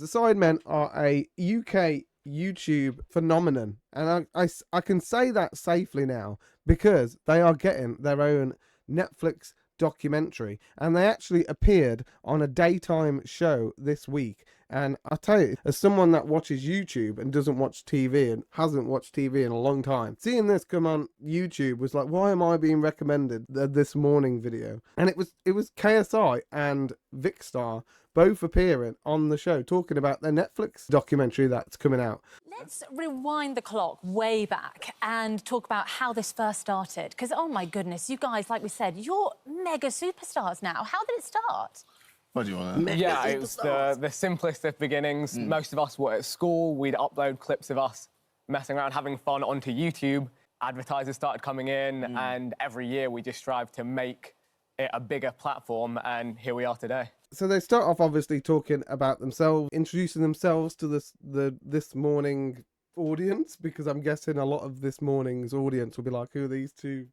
The Sidemen are a UK YouTube phenomenon, and I can say that safely now because they are getting their own Netflix documentary, and they actually appeared on a daytime show this week. And I tell you, as someone that watches YouTube and doesn't watch TV and hasn't watched TV in a long time, seeing this come on YouTube was like, why am I being recommended this morning video? And it was KSI and Vikkstar both appearing on the show talking about their Netflix documentary that's coming out. Let's rewind the clock way back and talk about how this first started. Because, oh my goodness, you guys, like we said, you're mega superstars now. How did it start? What do you want to? Yeah, it was the simplest of beginnings. Most of us were at school. We'd upload clips of us messing around, having fun onto YouTube. Advertisers started coming in, and every year we just strive to make it a bigger platform, and here we are today. So they start off obviously talking about themselves, introducing themselves to this morning audience, because I'm guessing a lot of this morning's audience will be like, who are these two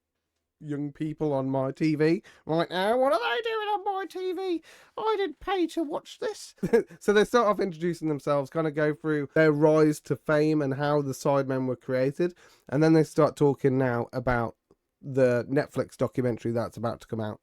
young people on my TV right now? What are they doing on my TV? I didn't pay to watch this. So they start off introducing themselves, kind of go through their rise to fame and how the Sidemen were created, and then they start talking now about the Netflix documentary that's about to come out.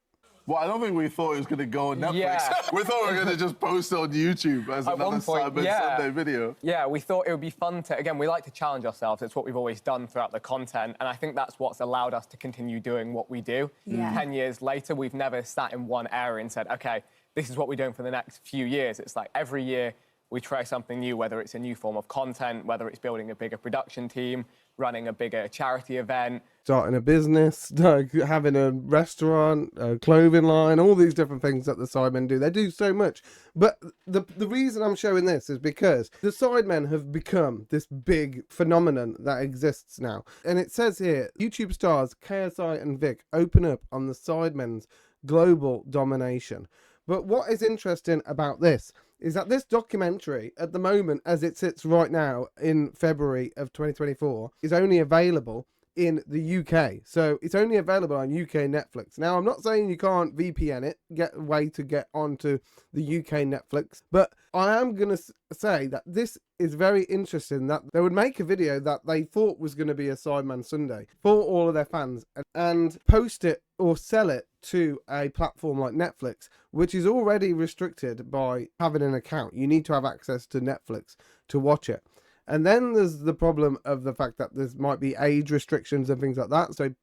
Well, I don't think we thought it was going to go on Netflix. Yeah. We thought we were going to just post it on YouTube as At another one point, Sidemen yeah. Sunday video. Yeah, we thought it would be fun to, again, we like to challenge ourselves. It's what we've always done throughout the content, and I think that's what's allowed us to continue doing what we do. Yeah. 10 years later, we've never sat in one area and said, okay, this is what we're doing for the next few years. It's like every year we try something new, whether it's a new form of content, whether it's building a bigger production team, running a bigger charity event. Starting a business, having a restaurant, a clothing line, all these different things that the Sidemen do. They do so much. But the reason I'm showing this is because the Sidemen have become this big phenomenon that exists now. And it says here, YouTube stars KSI and Vic open up on the Sidemen's global domination. But what is interesting about this is that this documentary, at the moment, as it sits right now in February of 2024, is only available in the UK. So it's only available on UK Netflix. Now, I'm not saying you can't VPN it, get a way to get onto the UK Netflix, but I am going to say that this is very interesting that they would make a video that they thought was going to be a Sidemen Sunday for all of their fans and post it or sell it to a platform like Netflix, which is already restricted by having an account. You need to have access to Netflix to watch it. And then there's the problem of the fact that there might be age restrictions and things like that. So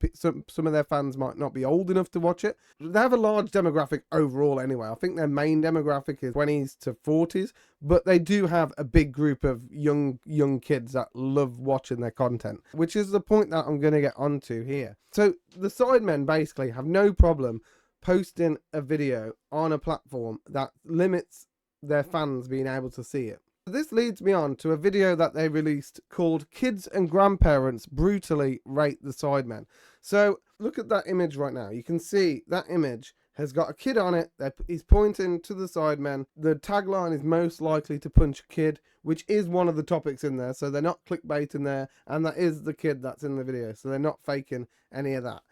some of their fans might not be old enough to watch it. They have a large demographic overall anyway. I think their main demographic is 20s to 40s. But they do have a big group of young kids that love watching their content, which is the point that I'm going to get onto here. So the Sidemen basically have no problem posting a video on a platform that limits their fans being able to see it. This leads me on to a video that they released called Kids and Grandparents Brutally Rate the Sidemen. So look at that image right now. You can see that image has got a kid on it. He's pointing to the Sidemen. The tagline is most likely to punch a kid, which is one of the topics in there. So they're not clickbaiting there. And that is the kid that's in the video. So they're not faking any of that.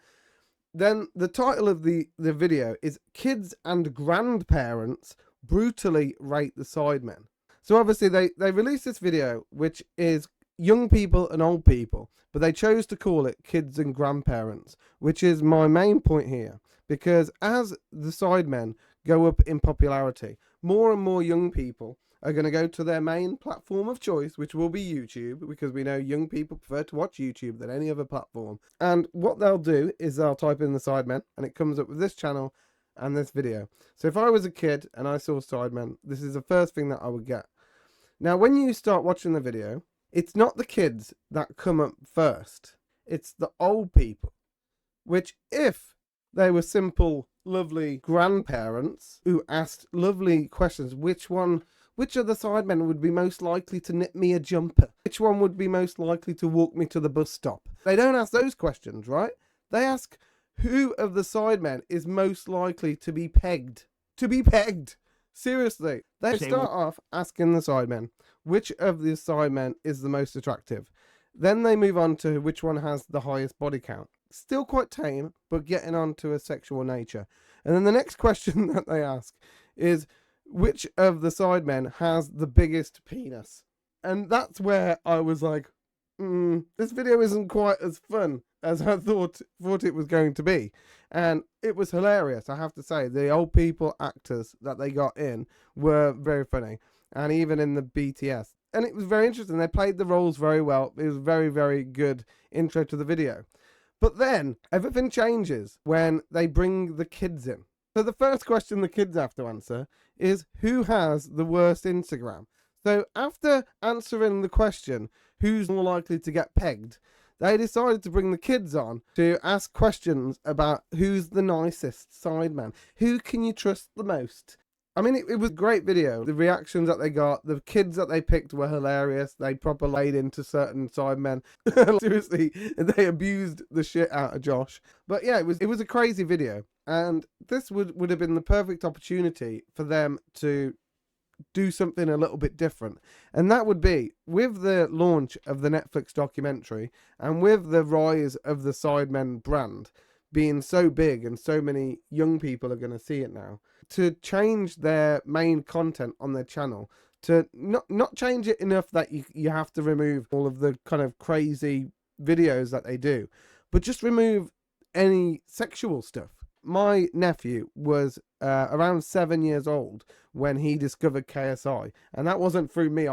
Then the title of the video is Kids and Grandparents Brutally Rate the Sidemen. So obviously they released this video, which is young people and old people, but they chose to call it Kids and Grandparents, which is my main point here. Because as the Sidemen go up in popularity, more and more young people are going to go to their main platform of choice, which will be YouTube, because we know young people prefer to watch YouTube than any other platform. And what they'll do is they'll type in the Sidemen, and it comes up with this channel and this video. So if I was a kid and I saw Sidemen, this is the first thing that I would get. Now, when you start watching the video, it's not the kids that come up first. It's the old people, which if they were simple, lovely grandparents who asked lovely questions, which of the Sidemen would be most likely to knit me a jumper? Which one would be most likely to walk me to the bus stop? They don't ask those questions, right? They ask, who of the Sidemen is most likely to be pegged? To be pegged! Seriously. They start off asking the Sidemen, which of the Sidemen is the most attractive? Then they move on to which one has the highest body count. Still quite tame, but getting on to a sexual nature. And then the next question that they ask is, which of the Sidemen has the biggest penis? And that's where I was like, this video isn't quite as fun as I thought it was going to be. And it was hilarious, I have to say. The old people actors that they got in were very funny. And even in the BTS. And it was very interesting. They played the roles very well. It was a very, very good intro to the video. But then everything changes when they bring the kids in. So the first question the kids have to answer is, who has the worst Instagram? So after answering the question, who's more likely to get pegged, they decided to bring the kids on to ask questions about who's the nicest Sideman. Who can you trust the most? I mean, it was a great video. The reactions that they got, the kids that they picked were hilarious. They proper laid into certain Sidemen. Seriously, they abused the shit out of Josh. But yeah, it was a crazy video. And this would have been the perfect opportunity for them to do something a little bit different. And that would be, with the launch of the Netflix documentary and with the rise of the Sidemen brand being so big and so many young people are going to see it now, to change their main content on their channel, to not change it enough that you have to remove all of the kind of crazy videos that they do, but just remove any sexual stuff. My nephew was around 7 years old when he discovered KSI, and that wasn't through me.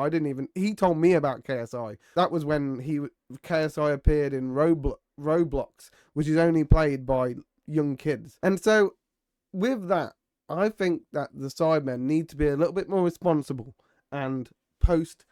He told me about KSI. That was when KSI appeared in Roblox, which is only played by young kids. And so with that, I think that the Sidemen need to be a little bit more responsible and post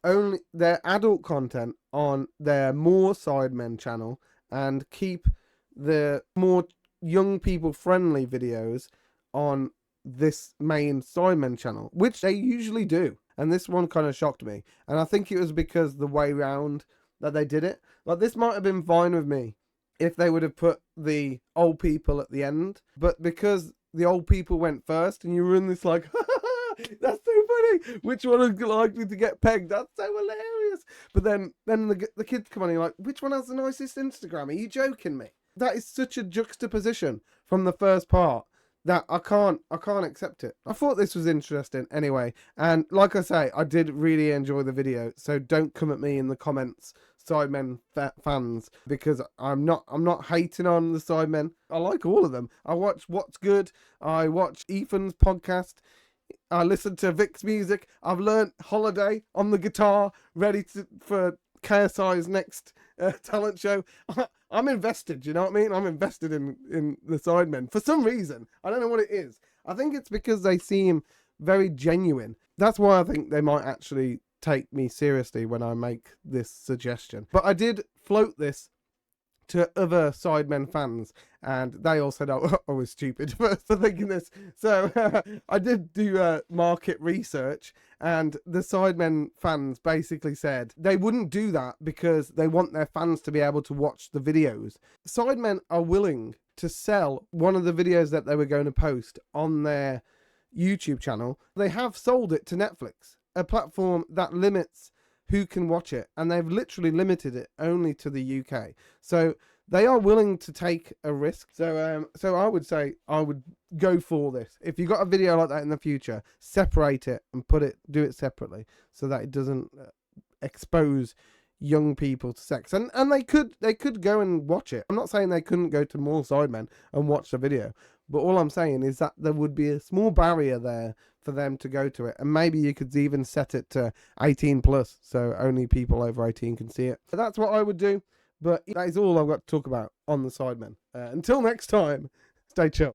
only their adult content on their More Sidemen channel and keep the more young people friendly videos on this main Sidemen channel, which they usually do. And this one kind of shocked me. And I think it was because the way round that they did it. Like, this might have been fine with me if they would have put the old people at the end, but because the old people went first and you were in this like, that's so funny, which one is likely to get pegged? That's so hilarious. But then the kids come on and you're like, which one has the nicest Instagram? Are you joking me? That is such a juxtaposition from the first part that I can't accept it. I thought this was interesting anyway, and like I say, I did really enjoy the video, so don't come at me in the comments, Sidemen fans, because I'm not hating on the Sidemen. I like all of them. I watch What's Good, I watch Ethan's podcast, I listen to Vik's music, I've learnt Holiday on the guitar, ready for KSI's next talent show. I'm invested, you know what I mean? I'm invested in the Sidemen for some reason. I don't know what it is. I think it's because they seem very genuine. That's why I think they might actually take me seriously when I make this suggestion. But I did float this to other Sidemen fans, and they all said I was stupid for thinking this. So I did do market research, and the Sidemen fans basically said they wouldn't do that because they want their fans to be able to watch the videos. Sidemen are willing to sell one of the videos that they were going to post on their YouTube channel. They have sold it to Netflix, a platform that limits who can watch it, and they've literally limited it only to the UK. So they are willing to take a risk. So I would say I would go for this. If you got a video like that in the future, separate it and do it separately so that it doesn't expose young people to sex. And they could go and watch it. I'm not saying they couldn't go to More Sidemen and watch the video, but all I'm saying is that there would be a small barrier there for them to go to it, and maybe you could even set it to 18 plus, so only people over 18 can see it. So that's what I would do, but that is all I've got to talk about on the Sidemen. Until next time, stay chill.